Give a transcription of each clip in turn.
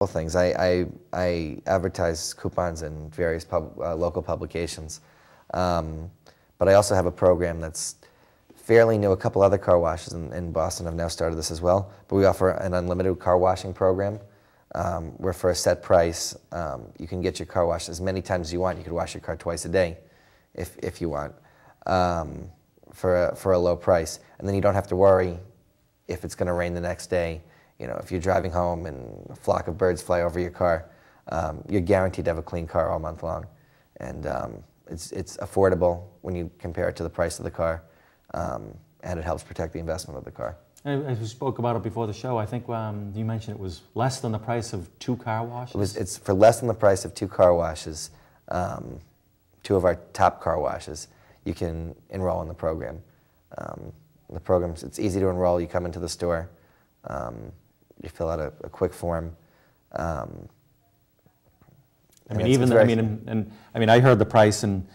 things. I advertise coupons in various local publications, but I also have a program that's fairly new. A couple other car washes in Boston have now started this as well, but we offer an unlimited car washing program where for a set price you can get your car washed as many times as you want. You could wash your car twice a day if you want for a low price, and then you don't have to worry if it's going to rain the next day. You know, if you're driving home and a flock of birds fly over your car, you're guaranteed to have a clean car all month long. And it's affordable when you compare it to the price of the car, and it helps protect the investment of the car. As we spoke about it before the show, I think you mentioned it was less than the price of 2 car washes? It's for less than the price of 2 car washes, 2 of our top car washes. You can enroll in the program. It's easy to enroll. You come into the store. You fill out a quick form. I heard the price, and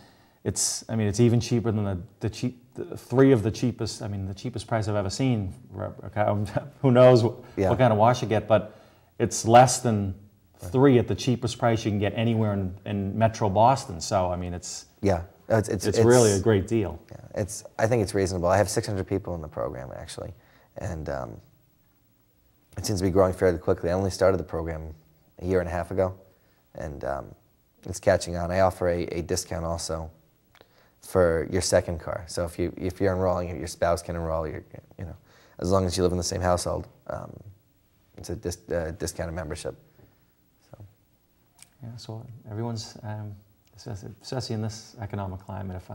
it's even cheaper than the 3 of the cheapest. I mean, the cheapest price I've ever seen. Who knows what kind of wash you get, but it's less than 3 at the cheapest price you can get anywhere in Metro Boston. So I mean, it's really a great deal. Yeah, I think it's reasonable. I have 600 people in the program actually, and it seems to be growing fairly quickly. I only started the program a year and a half ago, and it's catching on. I offer a discount also for your second car. So if you're enrolling, your spouse can enroll. As long as you live in the same household, it's a discounted membership. So. Yeah. So everyone's, especially in this economic climate, if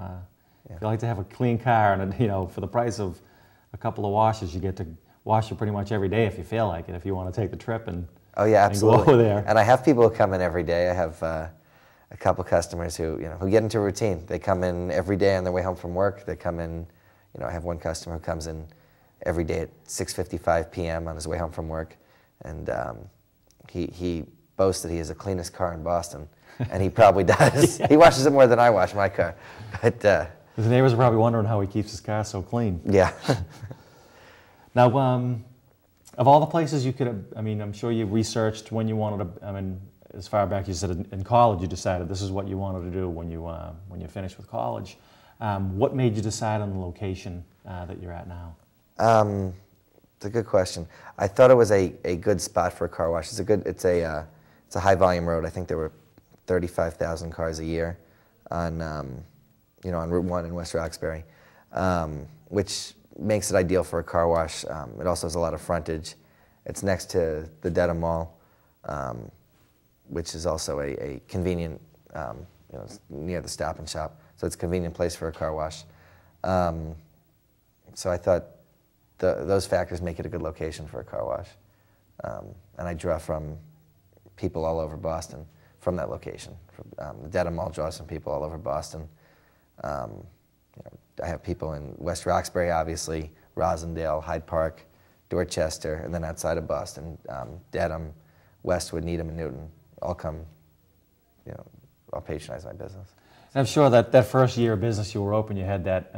you like to have a clean car, and for the price of a couple of washes, you get to wash it pretty much every day if you feel like it, if you want to take the trip and absolutely. And go over there. And I have people who come in every day. I have a couple customers who get into a routine. They come in every day on their way home from work. They come in, I have one customer who comes in every day at 6:55 p.m. on his way home from work, and he boasts that he has the cleanest car in Boston, and he probably does. He washes it more than I wash my car. But his neighbors are probably wondering how he keeps his car so clean. Yeah. Now, of all the places you could have, I'm sure you researched when you wanted to, as far back you said in college you decided this is what you wanted to do when you finished with college. What made you decide on the location that you're at now? It's a good question. I thought it was a good spot for a car wash. It's a high volume road. I think there were 35,000 cars a year on on Route 1 in West Roxbury, which makes it ideal for a car wash. It also has a lot of frontage. It's next to the Dedham Mall, which is also a convenient, it's near the Stop and Shop. So it's a convenient place for a car wash. So I thought those factors make it a good location for a car wash. And I draw from people all over Boston from that location. The Dedham Mall draws from people all over Boston. I have people in West Roxbury, obviously, Rosendale, Hyde Park, Dorchester, and then outside of Boston, Dedham, Westwood, Needham, and Newton all come, all patronize my business. And I'm sure that first year of business you were open, you had that,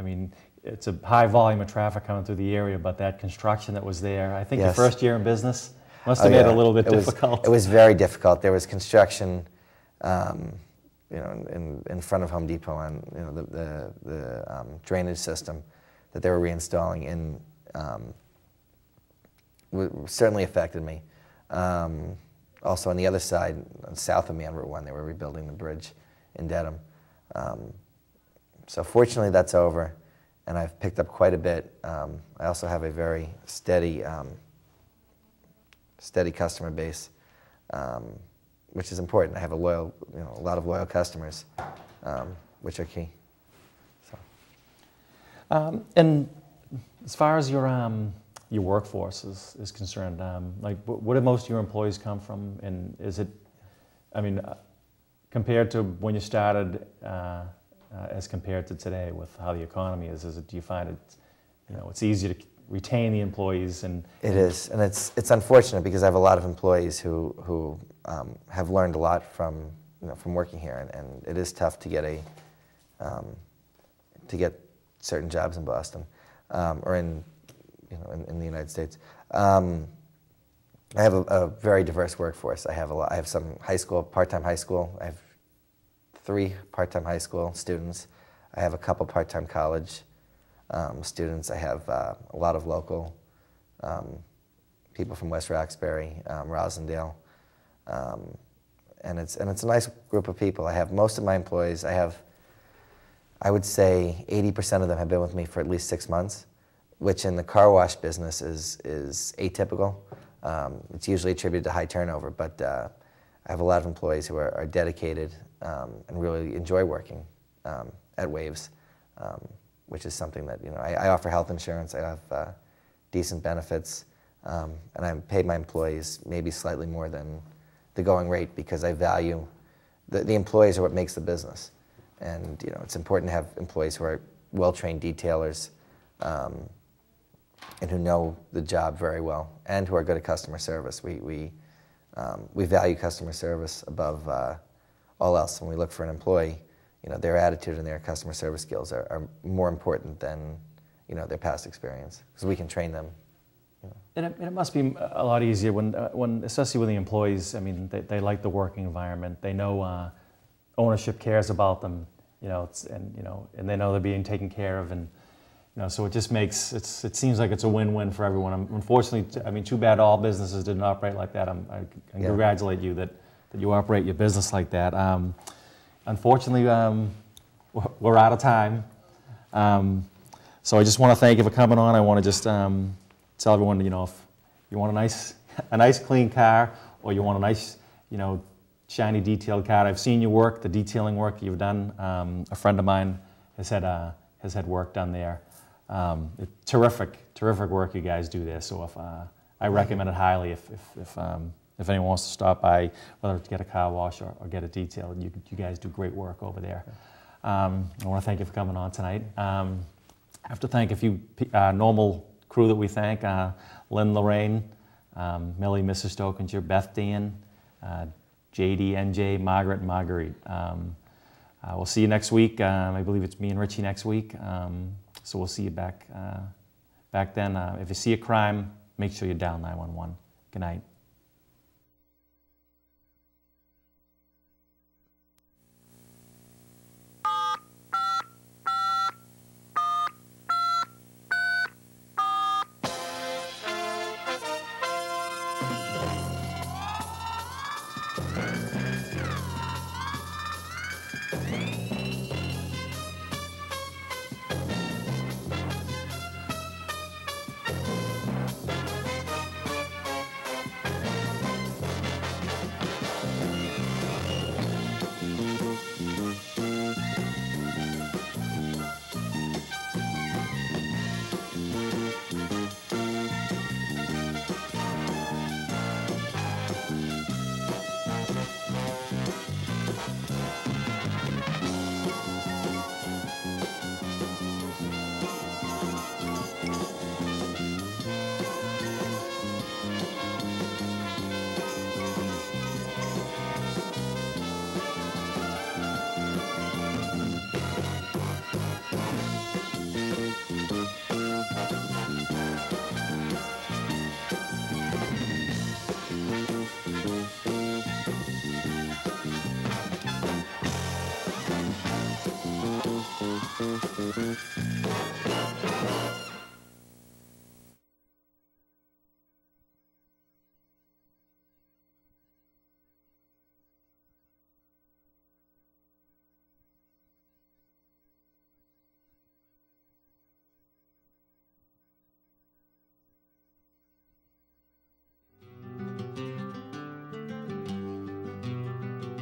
it's a high volume of traffic coming through the area, but that construction that was there, I think your first year in business must have made it a little bit difficult. It was very difficult. There was construction, in front of Home Depot on the drainage system that they were reinstalling, and certainly affected me. Also on the other side, south of me on Route 1, they were rebuilding the bridge in Dedham. So fortunately that's over, and I've picked up quite a bit. I also have a very steady customer base, which is important. I have a lot of loyal customers, which are key. So. And as far as your workforce is concerned, where do most of your employees come from? And is it, compared to when you started, as compared to today with how the economy is do you find it's easy to retain the employees? And it is, and it's unfortunate because I have a lot of employees who have learned a lot from working here, and it is tough to get certain jobs in Boston or in the United States. I have a very diverse workforce. I have some high school, part-time high school. I have 3 part-time high school students. I have a couple part-time college students. I have a lot of local people from West Roxbury, Rosendale, and it's a nice group of people. I have most of my employees. I would say 80% of them have been with me for at least 6 months, which in the car wash business is atypical. It's usually attributed to high turnover, but I have a lot of employees who are dedicated and really enjoy working at Waves, which is something that, I offer health insurance. I have decent benefits, and I pay my employees maybe slightly more than the going rate because I value the employees are what makes the business, and it's important to have employees who are well-trained detailers. And who know the job very well, and who are good at customer service. We value customer service above all else. When we look for an employee, their attitude and their customer service skills are more important than their past experience, because we can train them. And it must be a lot easier when especially with the employees. I mean, they like the working environment. They know ownership cares about them. And they know they're being taken care of, and so it just makes it seems like it's a win-win for everyone. Unfortunately, I mean, too bad all businesses didn't operate like that. I congratulate you that you operate your business like that. Unfortunately, we're out of time. So I just want to thank you for coming on. I want to just tell everyone, if you want a nice clean car, or you want a nice, shiny detailed car. I've seen your work, the detailing work you've done. A friend of mine has had work done there. Terrific work you guys do there. So I recommend it highly if anyone wants to stop by, whether to get a car wash or get a detail. You guys do great work over there. I want to thank you for coming on tonight. I have to thank a few normal crew that we thank: Lynn, Lorraine, Millie, Mrs. Stokinger, Beth, Dan, JD, NJ, Margaret, and Marguerite. We'll see you next week. I believe it's me and Richie next week. So we'll see you back then. If you see a crime, make sure you dial 911. Good night.